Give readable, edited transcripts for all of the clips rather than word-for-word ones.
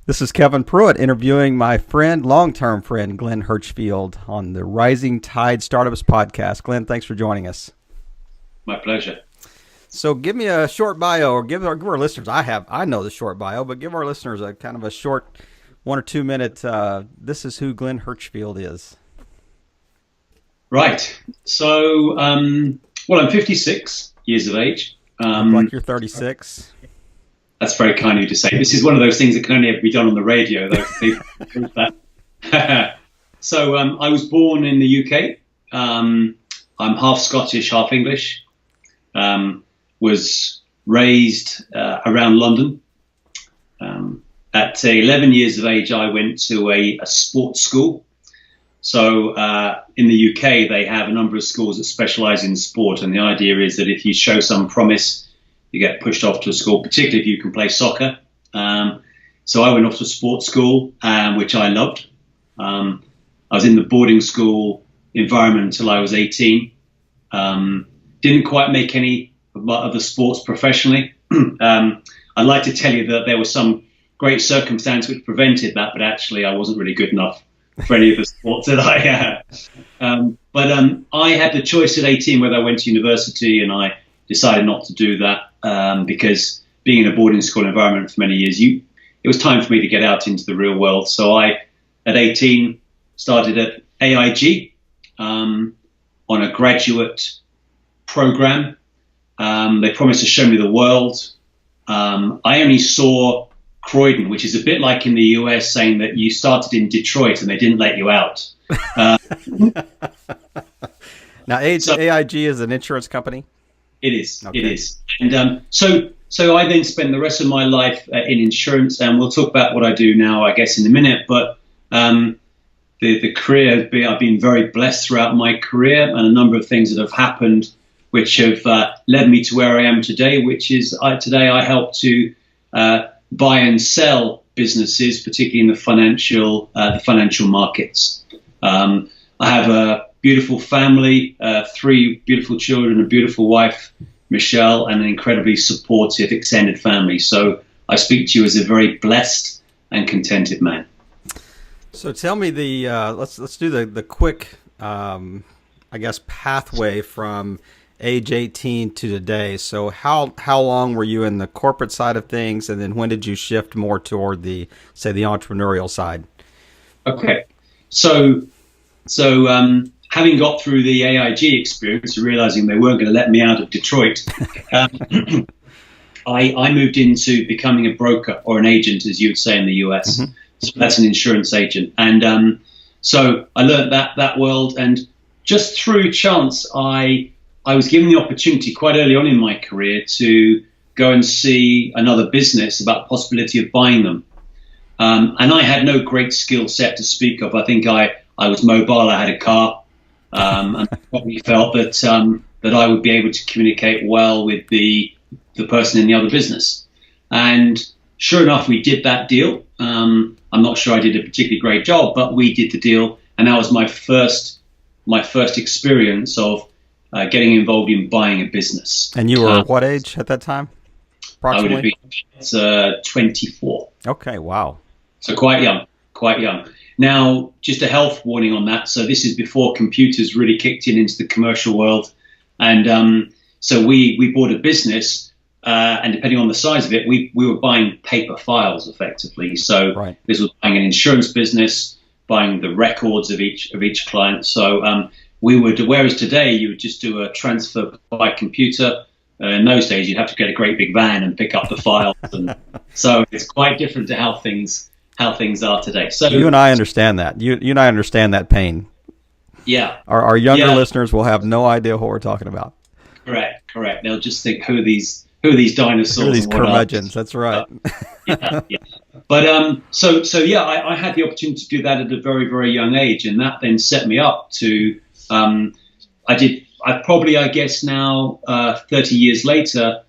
This is Kevin Pruitt interviewing my friend, long-term friend, Glenn Hirchfield on the Rising Tide Startups podcast. Glenn, thanks for joining us. My pleasure. So give me a short bio, or give our listeners, I know the short bio, but give our listeners a kind of a short 1 or 2 minute, this is who Glenn Hirchfield is. Right. So, I'm 56 years of age. Like you're 36. That's very kind of you to say. This is one of those things that can only ever be done on the radio, though. For people. So I was born in the UK. I'm half Scottish, half English. Was raised around London. At 11 years of age, I went to a sports school. So in the UK, they have a number of schools that specialize in sport. And the idea is that if you show some promise, you get pushed off to a school, particularly if you can play soccer. So I went off to sports school, which I loved. I was in the boarding school environment until I was 18. Didn't quite make any of the sports professionally. I'd like to tell you that there was some great circumstance which prevented that, but actually I wasn't really good enough for any of the sports that I had. But I had the choice at 18 whether I went to university, and I decided not to do that because being in a boarding school environment for many years, it was time for me to get out into the real world. So I, at 18, started at AIG on a graduate program. They promised to show me the world. I only saw Croydon, which is a bit like in the US saying that you started in Detroit and they didn't let you out. Now, AIG is an insurance company? It is. Okay. It is. And so I then spent the rest of my life in insurance, and we'll talk about what I do now, I guess, in a minute. But the career, I've been very blessed throughout my career, and a number of things that have happened which have led me to where I am today, which is today I help to buy and sell businesses, particularly in the financial markets. I have a beautiful family, 3 beautiful children, a beautiful wife, Michelle, and an incredibly supportive extended family. So I speak to you as a very blessed and contented man. So tell me let's do the quick, I guess, pathway from age 18 to today. So how long were you in the corporate side of things, and then when did you shift more toward the entrepreneurial side? Okay. So having got through the AIG experience and realizing they weren't going to let me out of Detroit, I moved into becoming a broker, or an agent, as you would say in the US. Mm-hmm. So that's an insurance agent. And so I learned that world, and just through chance, I was given the opportunity quite early on in my career to go and see another business about the possibility of buying them. And I had no great skill set to speak of. I think I was mobile, I had a car, and I probably felt that I would be able to communicate well with the person in the other business. And sure enough, we did that deal. I'm not sure I did a particularly great job, but we did the deal, and that was my first experience of getting involved in buying a business. And you were what age at that time? Approximately? I would have been 24. Okay, wow. So quite young. Now, just a health warning on that. So this is before computers really kicked into the commercial world. And so we bought a business, and depending on the size of it, we were buying paper files effectively. So right. This was buying an insurance business, buying the records of each client. So we would, whereas today you would just do a transfer by computer. In those days, you'd have to get a great big van and pick up the files. And so it's quite different to how things are today. So you and I understand that. You and I understand that pain. Yeah. Our younger listeners will have no idea what we're talking about. Correct. They'll just think, who are these dinosaurs? Who are these curmudgeons? That's right. Yeah. But so I had the opportunity to do that at a very, very young age, and that then set me up to. I guess now 30 years later,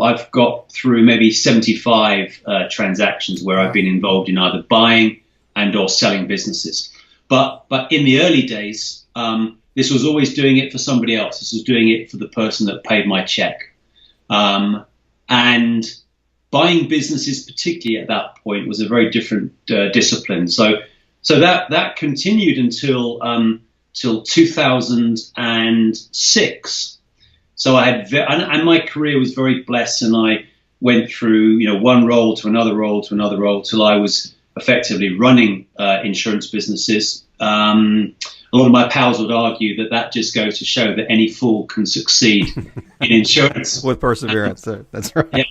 I've got through maybe 75 transactions where I've been involved in either buying and or selling businesses. But in the early days, this was always doing it for somebody else. This was doing it for the person that paid my check. And buying businesses, particularly at that point, was a very different discipline. So that continued until till 2006. So I had, and my career was very blessed, and I went through, one role to another role to another role till I was effectively running insurance businesses. A lot of my pals would argue that just goes to show that any fool can succeed in insurance with perseverance. That's right. Yeah.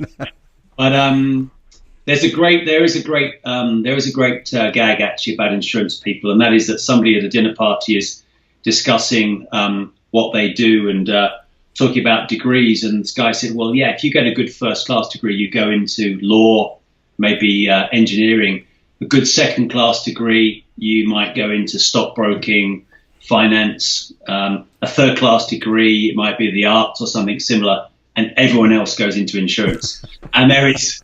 But there is a great gag actually about insurance people, and that is that somebody at a dinner party is discussing what they do and talking about degrees, and this guy said, well, yeah, if you get a good first class degree, you go into law, maybe engineering. A good second class degree, you might go into stockbroking, finance. A third class degree, it might be the arts or something similar, and everyone else goes into insurance. And there is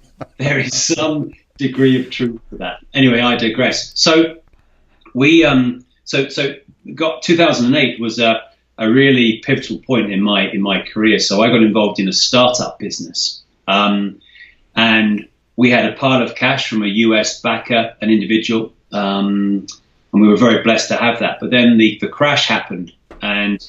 some degree of truth to that. Anyway, I digress. So we so got 2008 was a really pivotal point in my career. So I got involved in a startup business, and we had a pile of cash from a US backer, an individual, and we were very blessed to have that. But then the crash happened, and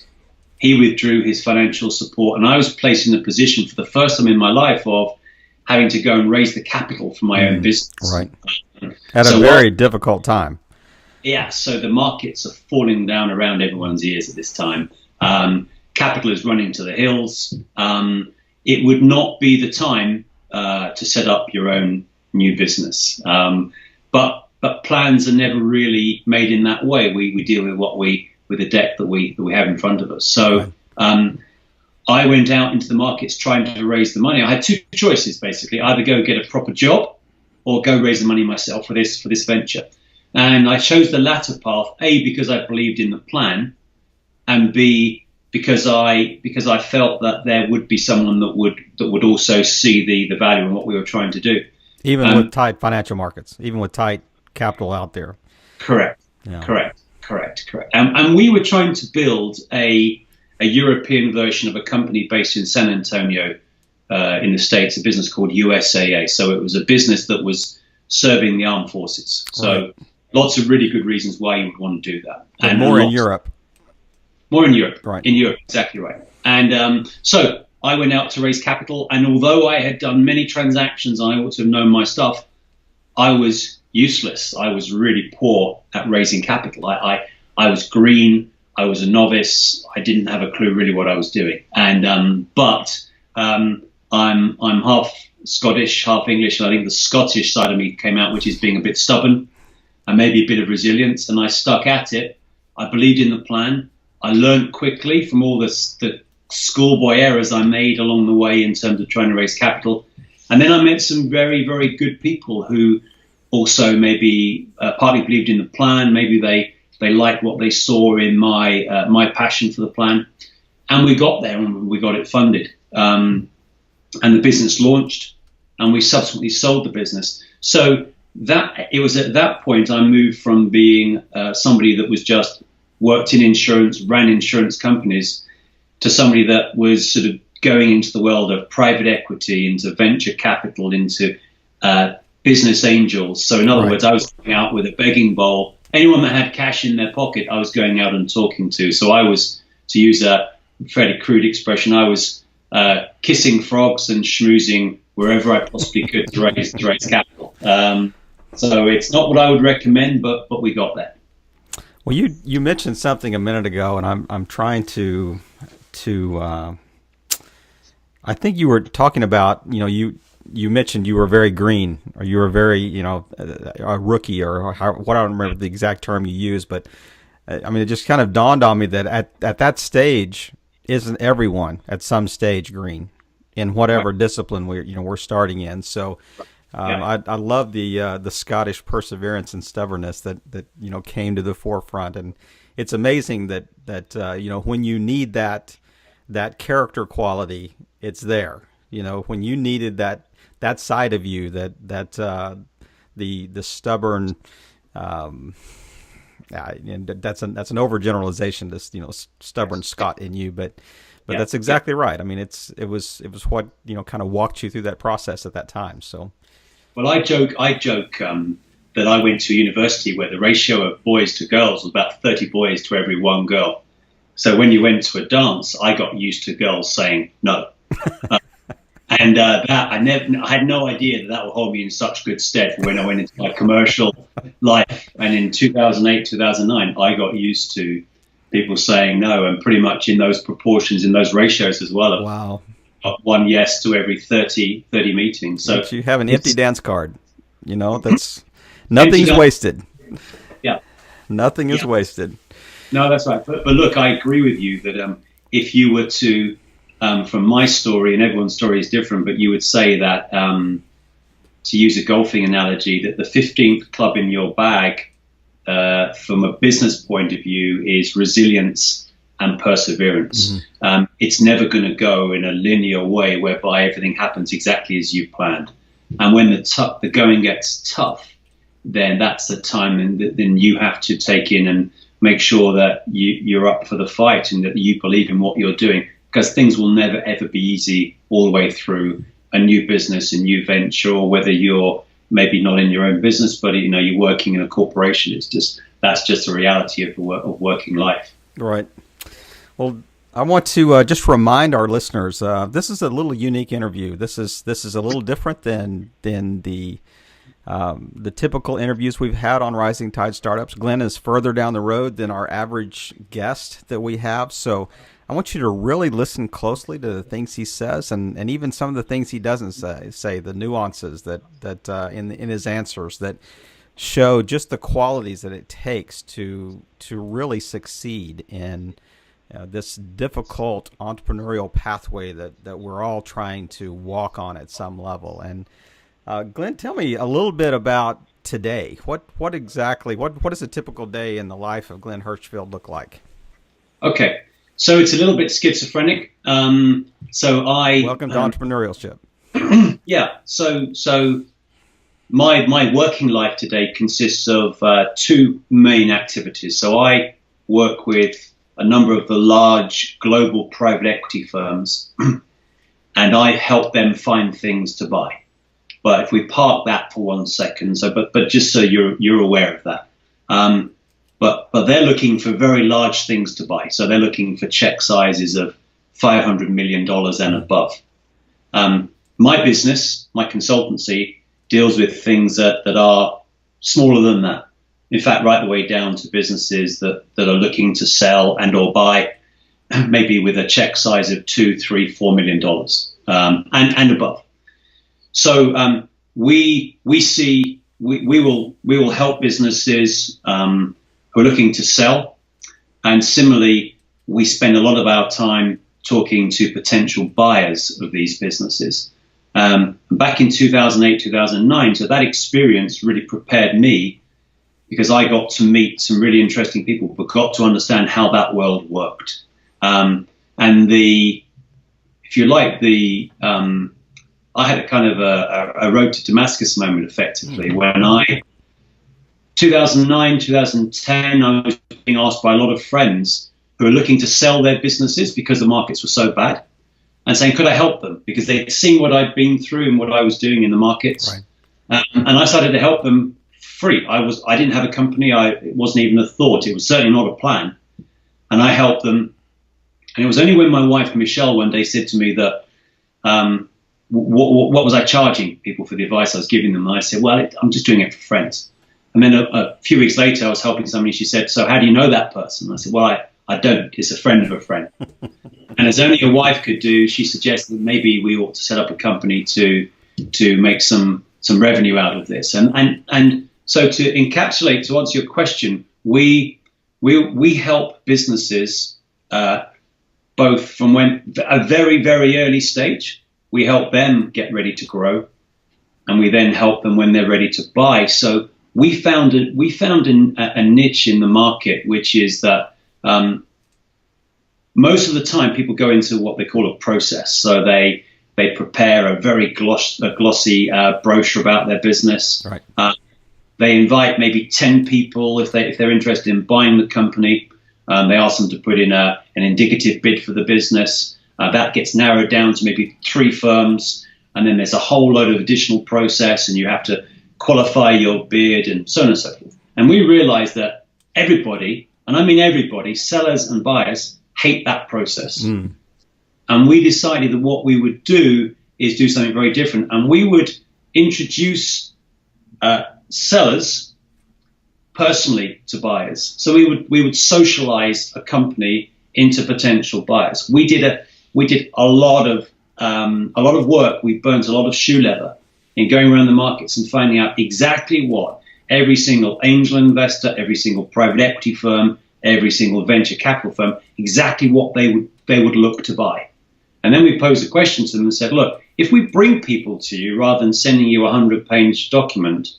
he withdrew his financial support, and I was placed in a position for the first time in my life of having to go and raise the capital for my own business. Right. At a very difficult time. Yeah, so the markets are falling down around everyone's ears at this time. Capital is running to the hills. It would not be the time to set up your own new business. But plans are never really made in that way. We deal with the deck that we have in front of us. So I went out into the markets trying to raise the money. I had two choices basically: either go get a proper job or go raise the money myself for this venture. And I chose the latter path, A, because I believed in the plan, and B, because I felt that there would be someone that would also see the value in what we were trying to do. Even with tight financial markets, even with tight capital out there. Correct. Yeah. Correct. And we were trying to build a European version of a company based in San Antonio in the States, a business called USAA. So it was a business that was serving the armed forces. So lots of really good reasons why you would want to do that. And more in Europe. More in Europe. Right. In Europe, exactly right. And so I went out to raise capital, and although I had done many transactions, I ought to have known my stuff, I was useless. I was really poor at raising capital. I was green. I was a novice. I didn't have a clue really what I was doing. And but I'm half Scottish, half English, and I think the Scottish side of me came out, which is being a bit stubborn and maybe a bit of resilience. And I stuck at it. I believed in the plan. I learned quickly from all the schoolboy errors I made along the way in terms of trying to raise capital. And then I met some very, very good people who also maybe partly believed in the plan. Maybe they liked what they saw in my passion for the plan. And we got there and we got it funded. And the business launched, and we subsequently sold the business. So that it was at that point I moved from being somebody that was just worked in insurance, ran insurance companies, to somebody that was sort of going into the world of private equity, into venture capital, into business angels. So in other words, I was going out with a begging bowl. Anyone that had cash in their pocket, I was going out and talking to. So I was, to use a fairly crude expression, I was kissing frogs and schmoozing wherever I possibly could to raise capital. So it's not what I would recommend, but we got there. Well, you mentioned something a minute ago, and I'm trying to I think you were talking about, you mentioned you were very green, or you were very, a rookie, or what I don't remember the exact term you used, but I mean, it just kind of dawned on me that at that stage, isn't everyone at some stage green in whatever discipline we're starting in. So I love the Scottish perseverance and stubbornness that came to the forefront, and it's amazing that when you need that character quality, it's there. When you needed that side of you, that the stubborn. And that's an overgeneralization. This stubborn Scot in you, but But that's exactly right. I mean, it was what, kind of walked you through that process at that time. So, well, I joke that I went to a university where the ratio of boys to girls was about 30 boys to every one girl. So when you went to a dance, I got used to girls saying no. And that I had no idea that would hold me in such good stead for when I went into my commercial life. And in 2008, 2009, I got used to people saying no, and pretty much in those proportions, in those ratios as well. Wow. One yes to every 30 meetings. So but you have an empty dance card. That's nothing's wasted. Yeah. Nothing is wasted. No, that's right. But look, I agree with you that if you were to, from my story, and everyone's story is different, but you would say that, to use a golfing analogy, that the 15th club in your bag, from a business point of view, is resilience and perseverance. Mm-hmm. It's never going to go in a linear way whereby everything happens exactly as you planned. And when the going gets tough, then that's the time, and then you have to take in and make sure that you're up for the fight and that you believe in what you're doing, because things will never, ever be easy all the way through a new business, a new venture, or whether you're maybe not in your own business, but you're working in a corporation. That's just the reality of working life. Right. Well, I want to just remind our listeners, this is a little unique interview. This is a little different than the typical interviews we've had on Rising Tide Startups. Glenn is further down the road than our average guest that we have. So I want you to really listen closely to the things he says, and even some of the things he doesn't say, the nuances that in his answers that show just the qualities that it takes to really succeed in this difficult entrepreneurial pathway that we're all trying to walk on at some level. And Glenn, tell me a little bit about today. What does a typical day in the life of Glenn Hirchfield look like? Okay, so it's a little bit schizophrenic. Welcome to entrepreneurship. Yeah. So my working life today consists of two main activities. So I work with a number of the large global private equity firms, and I help them find things to buy. But if we park that for 1 second, but just so you're aware of that, but they're looking for very large things to buy. So they're looking for check sizes of $500 million and above. My business, my consultancy, deals with things that are smaller than that. In fact, right the way down to businesses that are looking to sell and or buy, maybe with a check size of $2, $3, $4 million and above. So we will help businesses who are looking to sell, and similarly, we spend a lot of our time talking to potential buyers of these businesses. Back in 2008, 2009, so that experience really prepared me, because I got to meet some really interesting people, but got to understand how that world worked. I had a kind of a road to Damascus moment, effectively, when 2009, 2010, I was being asked by a lot of friends who were looking to sell their businesses because the markets were so bad, and saying, could I help them? Because they'd seen what I'd been through and what I was doing in the markets. Right. And I started to help them free. I didn't have a company. It wasn't even a thought. It was certainly not a plan. And I helped them. And it was only when my wife, Michelle, one day said to me that, what was I charging people for the advice I was giving them? And I said, well, I'm just doing it for friends. And then a few weeks later, I was helping somebody. She said, so how do you know that person? I said, well, I don't. It's a friend of a friend. And as only a wife could do, she suggested that maybe we ought to set up a company to make some revenue out of this. And so to encapsulate, to answer your question, we help businesses both from a very, very early stage. We help them get ready to grow, and we then help them when they're ready to buy. So we found a niche in the market, which is that most of the time people go into what they call a process. So they prepare a very glossy brochure about their business. Right. They invite maybe 10 people if they're interested in buying the company. They ask them to put in an indicative bid for the business. That gets narrowed down to maybe 3 firms, and then there's a whole load of additional process, and you have to qualify your bid and so on and so forth. And we realized that everybody, and I mean everybody, sellers and buyers, hate that process. And we decided that what we would do is do something very different, and we would introduce sellers personally to buyers. So we would socialize a company into potential buyers. We did a lot of work. We burnt a lot of shoe leather in going around the markets and finding out exactly what every single angel investor, every single private equity firm, every single venture capital firm, exactly what they would look to buy. And then we posed a question to them and said, look, if we bring people to you rather than sending you a 100-page document,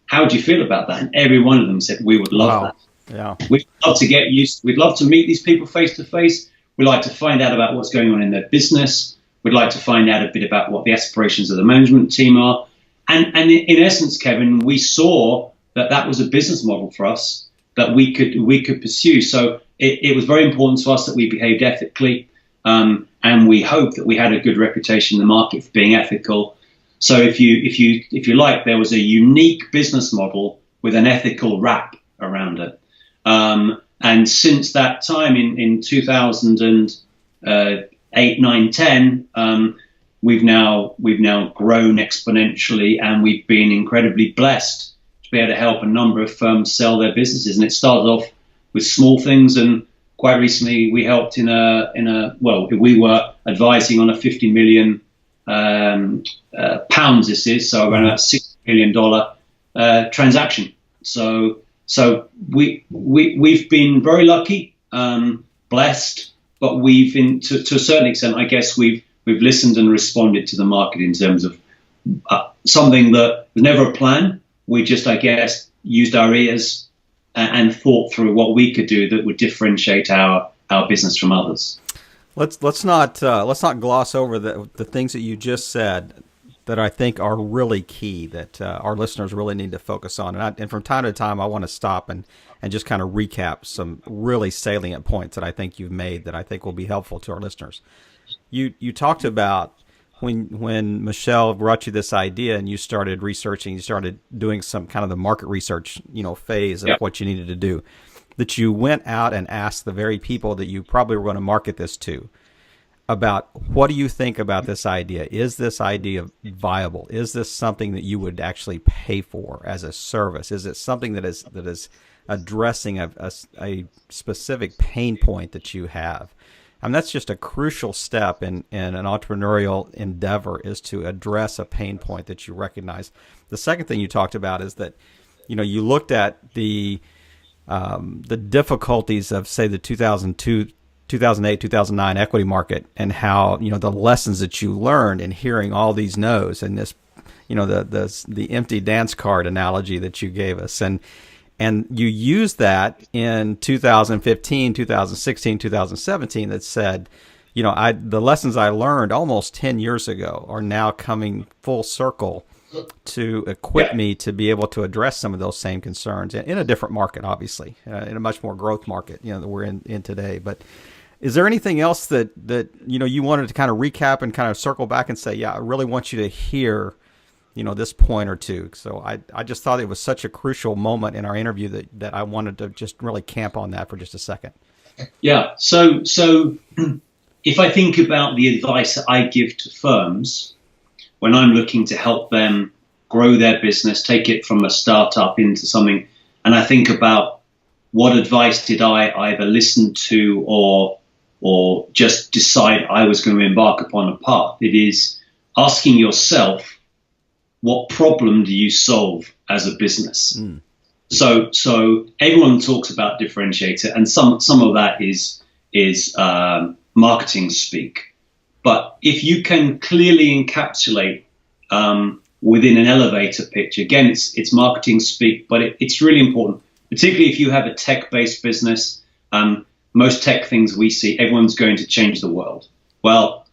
how do you feel about that? And every one of them said, we would love that. Yeah. We'd love to get used. We'd love to meet these people face to face. We'd like to find out about what's going on in their business. We'd like to find out a bit about what the aspirations of the management team are. And in essence, Kevin, we saw that was a business model for us that we could pursue. So it was very important to us that we behaved ethically, and we hoped that we had a good reputation in the market for being ethical. So if you like, there was a unique business model with an ethical wrap around it. And since that time, in 2008, 9, 10, we've now grown exponentially, and we've been incredibly blessed to be able to help a number of firms sell their businesses. And it started off with small things, and quite recently we helped we were advising on a 50 million pounds. This is so around about $6 million transaction. So we've been very lucky, blessed, but we've to a certain extent, I guess we've listened and responded to the market in terms of something that was never a plan. We just, I guess, used our ears and thought through what we could do that would differentiate our business from others. Let's not gloss over the things that you just said that I think are really key, that our listeners really need to focus on. And from time to time, I want to stop and just kind of recap some really salient points that I think you've made that I think will be helpful to our listeners. You talked about when Michelle brought you this idea and you started researching, you started doing some kind of the market research, phase of what you needed to do, that you went out and asked the very people that you probably were going to market this to about, what do you think about this idea? Is this idea viable? Is this something that you would actually pay for as a service? Is it something that is addressing a specific pain point that you have? I mean, that's just a crucial step in an entrepreneurial endeavor, is to address a pain point that you recognize. The second thing you talked about is that, you looked at the difficulties of, say, the 2002, 2008, 2009 equity market, and how, the lessons that you learned in hearing all these no's, and this, the empty dance card analogy that you gave us. And you used that in 2015, 2016, 2017 that said, the lessons I learned almost 10 years ago are now coming full circle to equip me to be able to address some of those same concerns in a different market, obviously, in a much more growth market, that we're in today. But is there anything else that you wanted to kind of recap and kind of circle back and say, yeah, I really want you to hear this point or two? So I just thought it was such a crucial moment in our interview that I wanted to just really camp on that for just a second. Yeah. So if I think about the advice that I give to firms when I'm looking to help them grow their business, take it from a startup into something, and I think about what advice did I either listen to or just decide I was going to embark upon a path, it is asking yourself, what problem do you solve as a business? So everyone talks about differentiator, and some of that is marketing speak. But if you can clearly encapsulate within an elevator pitch, again, it's marketing speak, but it's really important, particularly if you have a tech-based business. Most tech things we see, everyone's going to change the world. Well,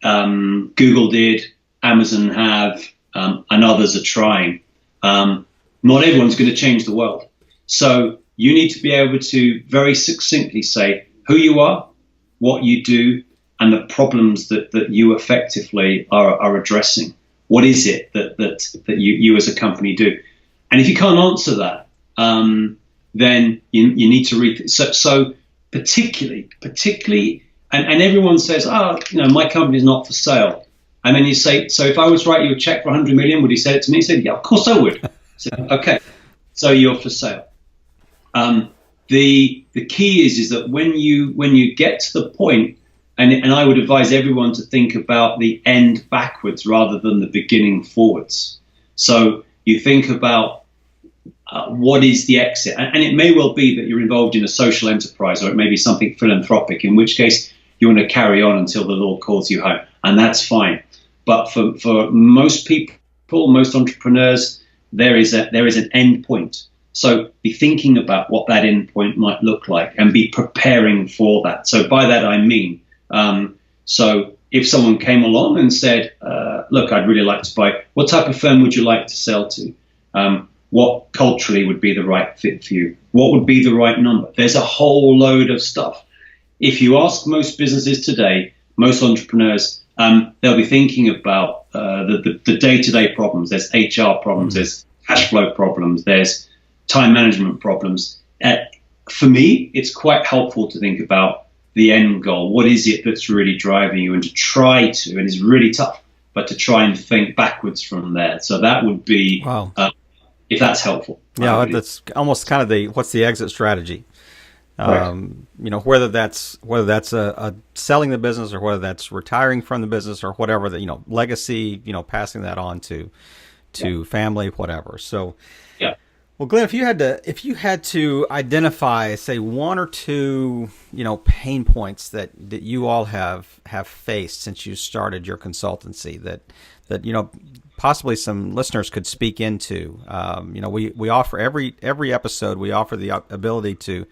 Google did, Amazon have, and others are trying. Not everyone's going to change the world. So you need to be able to very succinctly say who you are, what you do, and the problems that you effectively are addressing. What is it that you as a company do? And if you can't answer that, then you need to read. So particularly, and everyone says, my company is not for sale. And then you say, so if I was writing you a check for 100 million, would you say it to me? He said, yeah, of course I would. I said, okay, so you're for sale. The key is that when you get to the point, and I would advise everyone to think about the end backwards rather than the beginning forwards. So you think about what is the exit, and it may well be that you're involved in a social enterprise, or it may be something philanthropic, in which case you want to carry on until the Lord calls you home, and that's fine. But for most people, most entrepreneurs, there is an end point. So be thinking about what that end point might look like and be preparing for that. So by that I mean, so if someone came along and said, look, I'd really like to buy, what type of firm would you like to sell to? What culturally would be the right fit for you? What would be the right number? There's a whole load of stuff. If you ask most businesses today, most entrepreneurs, they'll be thinking about the day-to-day problems. There's HR problems, there's cash flow problems, there's time management problems. For me, it's quite helpful to think about the end goal. What is it that's really driving you? And to try to, and it's really tough, but to try and think backwards from there. So that would be, wow. If that's helpful. Yeah, that's almost kind of what's the exit strategy? Right. Whether that's a selling the business, or whether that's retiring from the business, or whatever, legacy, passing that on to family, whatever. So, yeah. Well, Glenn, if you had to identify, say, one or two, pain points that you all have faced since you started your consultancy that possibly some listeners could speak into. We offer every episode, we offer the ability to,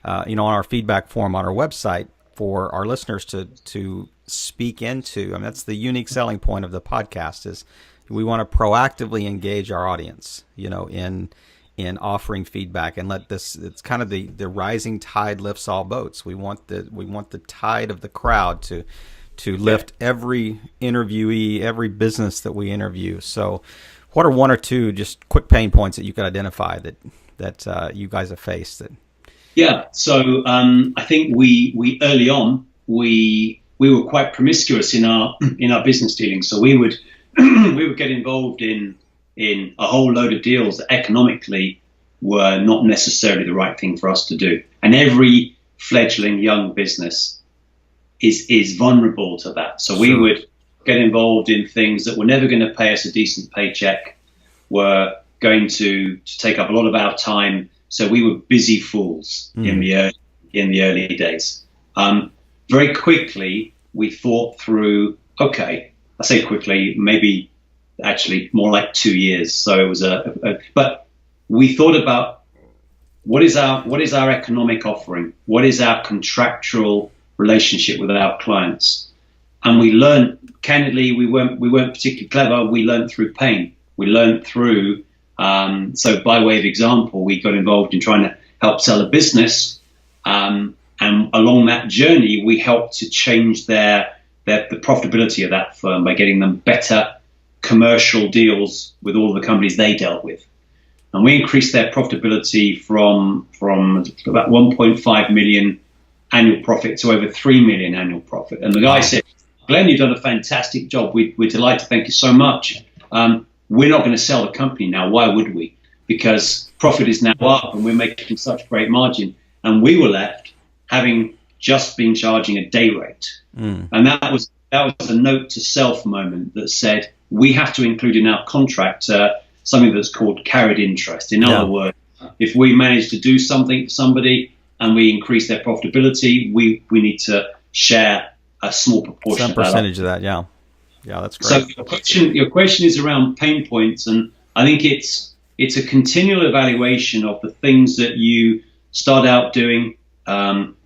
on our feedback form on our website for our listeners to speak into. I mean, that's the unique selling point of the podcast, is we want to proactively engage our audience, in offering feedback, and it's kind of the rising tide lifts all boats. We want the tide of the crowd to lift every interviewee, every business that we interview. So what are one or two just quick pain points that you could identify that you guys have faced? Yeah. So I think we early on, we were quite promiscuous in our business dealings. So we would get involved in a whole load of deals that economically were not necessarily the right thing for us to do. And every fledgling young business is vulnerable to that. So we would get involved in things that were never going to pay us a decent paycheck, were going to take up a lot of our time. So we were busy fools in the early days. Very quickly, we thought through, okay, I say quickly, maybe actually more like 2 years. So it was but we thought about what is our economic offering? What is our contractual relationship with our clients? And we learned, candidly, we weren't particularly clever. We learned through pain. We learned through, so by way of example, we got involved in trying to help sell a business. And along that journey, we helped to change the profitability of that firm by getting them better commercial deals with all the companies they dealt with. And we increased their profitability from about 1.5 million annual profit to over 3 million annual profit. And the guy said, Glenn, you've done a fantastic job. We're delighted. Thank you so much. We're not going to sell the company now. Why would we? Because profit is now up and we're making such great margin. And we were left having just been charging a day rate. And that was a note to self moment that said, we have to include in our contract something that's called carried interest. In other words, if we manage to do something for somebody and we increase their profitability, we need to share a small proportion. Some percentage of that, yeah, that's great. So your question is around pain points, and I think it's a continual evaluation of the things that you start out doing,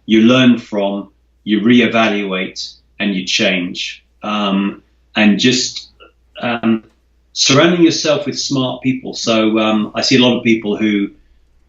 you learn from, you reevaluate, and you change, and just surrounding yourself with smart people. So I see a lot of people who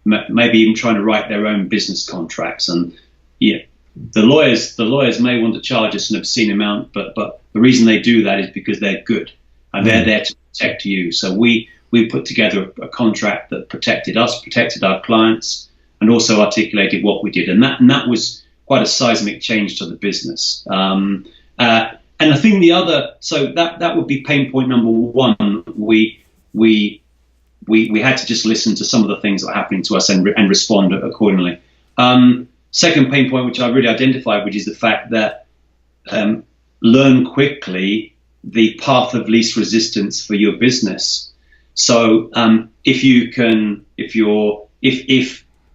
maybe even trying to write their own business contracts. And yeah, the lawyers may want to charge us an obscene amount, but the reason they do that is because they're good and they're there to protect you. So we put together a contract that protected us, protected our clients, and also articulated what we did. And that was quite a seismic change to the business. And I think that would be pain point number one. We had to just listen to some of the things that were happening to us and respond accordingly. Second pain point, which I really identified, which is the fact that learn quickly the path of least resistance for your business. So if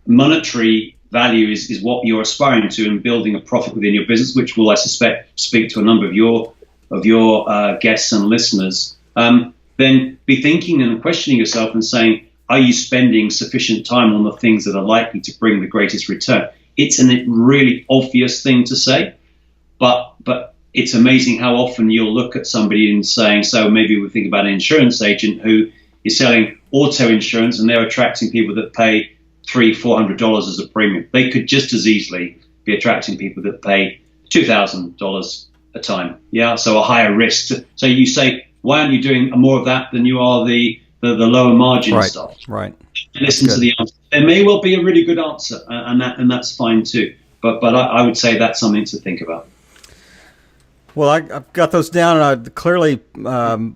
monetary value is what you're aspiring to and building a profit within your business, which will, I suspect, speak to a number of your guests and listeners, then be thinking and questioning yourself and saying, are you spending sufficient time on the things that are likely to bring the greatest return? It's a really obvious thing to say, but it's amazing how often you'll look at somebody and saying, so maybe we think about an insurance agent who is selling auto insurance and they're attracting people that pay $300-400 as a premium. They could just as easily be attracting people that pay $2,000 a time. Yeah, so a higher risk. So you say, why aren't you doing more of that than you are the lower margin stuff? Right. Listen to the answer. There may well be a really good answer, and that's fine too. But I would say that's something to think about. Well, I've got those down, and I clearly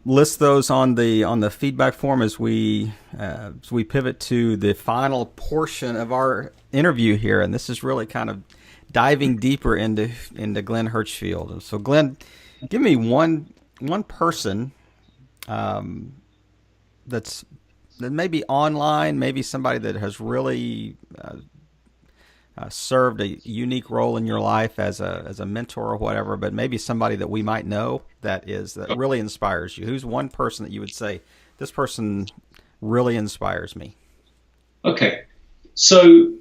list those on the feedback form as we pivot to the final portion of our interview here. And this is really kind of diving deeper into Glenn Hirchfield. And so, Glenn, give me one person that may be online, maybe somebody that has really served a unique role in your life as a mentor or whatever, but maybe somebody that we might know that really inspires you. Who's one person that you would say, this person really inspires me? Okay, so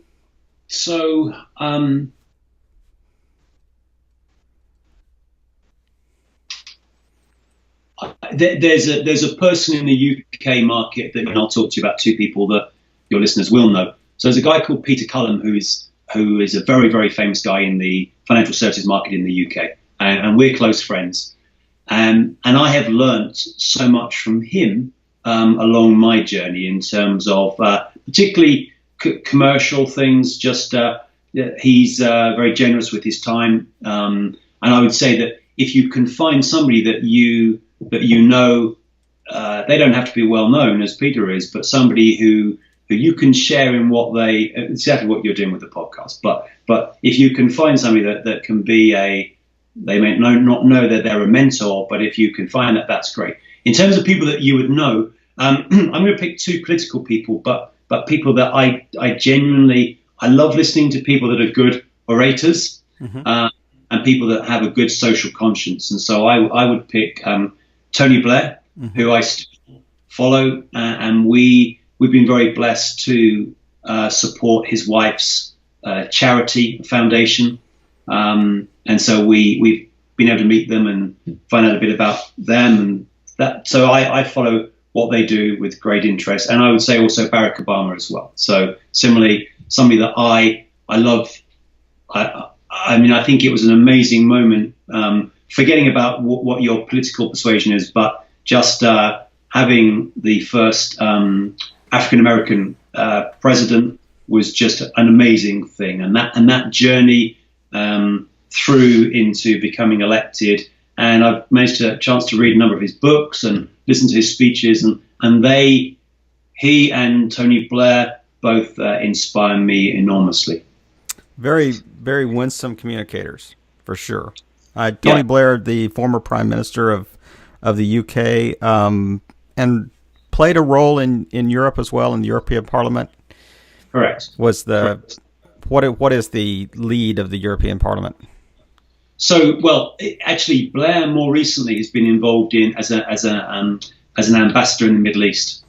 there's a person in the UK market that, and I'll talk to you about two people that your listeners will know. So there's a guy called Peter Cullum who is a very, very famous guy in the financial services market in the UK, and we're close friends. And I have learnt so much from him along my journey in terms of particularly commercial things. Just he's very generous with his time, and I would say that if you can find somebody that you know, they don't have to be well known as Peter is, but somebody who you can share in exactly what you're doing with the podcast. But if you can find somebody that can be they may not know that they're a mentor, but if you can find that, that's great. In terms of people that you would know, I'm going to pick two political people, but people that I genuinely, I love listening to people that are good orators, and people that have a good social conscience. And so I would pick Tony Blair, who I still follow, and we've been very blessed to support his wife's charity foundation. And so we've been able to meet them and find out a bit about them. And that, so I follow what they do with great interest. And I would say also Barack Obama as well. So similarly, somebody that I love. I mean, I think it was an amazing moment, forgetting about what your political persuasion is, but just having the first African-American president was just an amazing thing. And that journey through into becoming elected. And I've managed a chance to read a number of his books and listen to his speeches. And he and Tony Blair both inspire me enormously. Very, very winsome communicators, for sure. Tony Blair, the former Prime Minister of the UK, and played a role in Europe as well, in the European Parliament. Correct. What is the lead of the European Parliament? So, well, actually, Blair more recently has been involved in as an ambassador in the Middle East,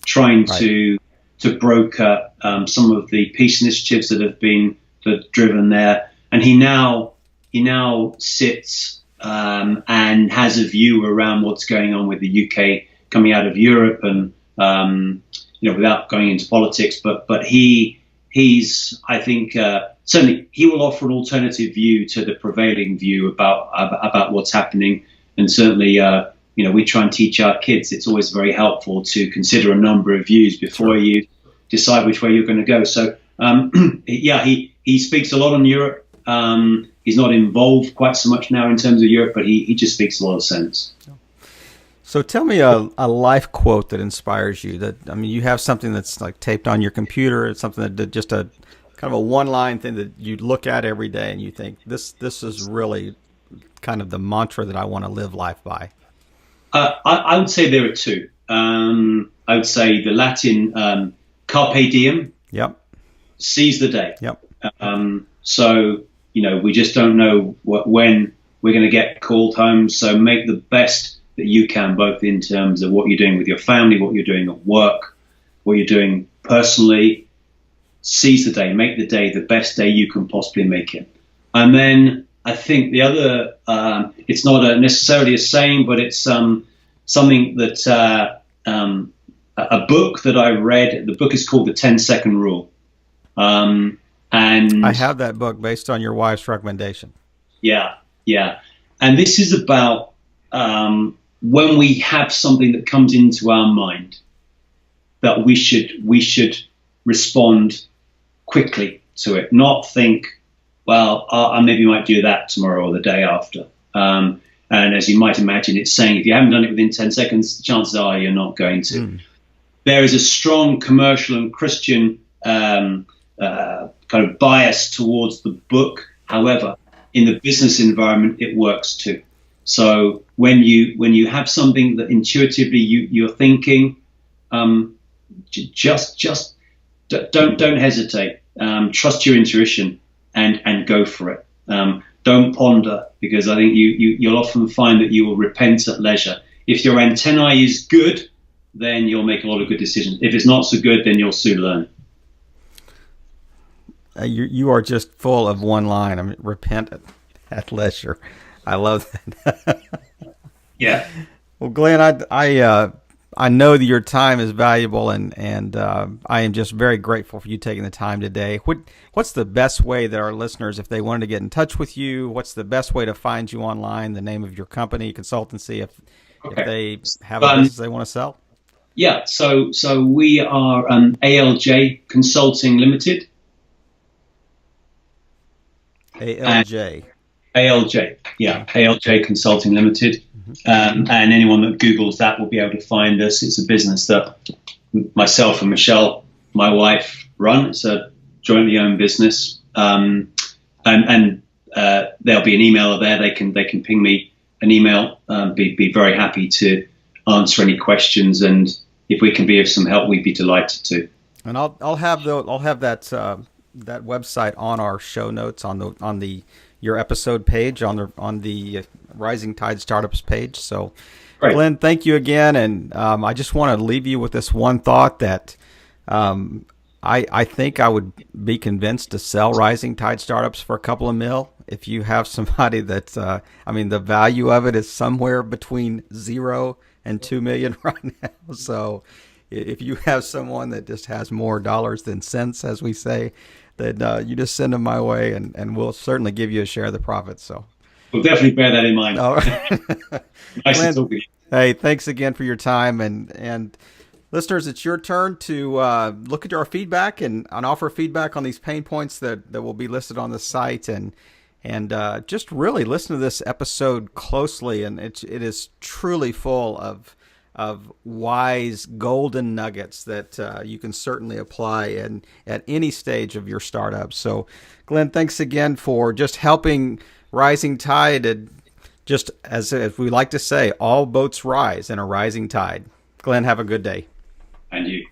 trying to broker some of the peace initiatives that have been driven there. And he now sits and has a view around what's going on with the UK coming out of Europe, and without going into politics, but he's I think certainly he will offer an alternative view to the prevailing view about what's happening, and certainly we try and teach our kids. It's always very helpful to consider a number of views before you decide which way you're going to go. So he speaks a lot on Europe. He's not involved quite so much now in terms of Europe, but he just speaks a lot of sense. So tell me a life quote that inspires you. You have something that's like taped on your computer. It's something that just a kind of a one-line thing that you look at every day and you think this is really kind of the mantra that I want to live life by. I would say there are two. I would say the Latin carpe diem. Yep. Seize the day. Yep. So we just don't know when we're going to get called home. So make the best that you can, both in terms of what you're doing with your family, what you're doing at work, what you're doing personally. Seize the day, make the day the best day you can possibly make it. And then I think the other, it's not necessarily a saying, but it's something that a book that I read. The book is called The 10-Second Rule. And I have that book based on your wife's recommendation. Yeah. And this is about when we have something that comes into our mind, that we should respond quickly to it, not think, well, I maybe might do that tomorrow or the day after. And as you might imagine, it's saying if you haven't done it within 10 seconds, the chances are you're not going to. There is a strong commercial and Christian kind of bias towards the book. However, in the business environment, it works too. So when you have something that intuitively you're thinking, just don't hesitate. Trust your intuition and go for it. Don't ponder, because I think you'll often find that you will repent at leisure. If your antennae is good, then you'll make a lot of good decisions. If it's not so good, then you'll soon learn. You are just full of one line. Repent at leisure. I love that. Yeah. Well, Glenn, I know that your time is valuable, and I am just very grateful for you taking the time today. What's the best way that our listeners, if they wanted to get in touch with you, what's the best way to find you online, the name of your company, consultancy, if they have a business they want to sell? Yeah, so we are ALJ Consulting Limited. ALJ, yeah, ALJ Consulting Limited. And anyone that Googles that will be able to find us. It's a business that myself and Michelle, my wife, run. It's a jointly owned business. And there'll be an emailer there. They can ping me an email. Be very happy to answer any questions. And if we can be of some help, we'd be delighted to. And I'll have that website on our show notes on your episode page on the Rising Tide Startups page. So, great. Glenn, thank you again, and I just want to leave you with this one thought that I think I would be convinced to sell Rising Tide Startups for a couple of mil if you have somebody that the value of it is somewhere between 0 and 2 million right now. So, if you have someone that just has more dollars than cents, as we say, then you just send them my way, and we'll certainly give you a share of the profits. So we'll definitely bear that in mind. All right. Nice to talk with you. Hey, thanks again for your time, and listeners, it's your turn to look at our feedback and offer feedback on these pain points that will be listed on the site, and just really listen to this episode closely, and it is truly full of wise golden nuggets that you can certainly apply at any stage of your startup. So, Glenn, thanks again for just helping Rising Tide. And just as we like to say, all boats rise in a rising tide. Glenn, have a good day. And you.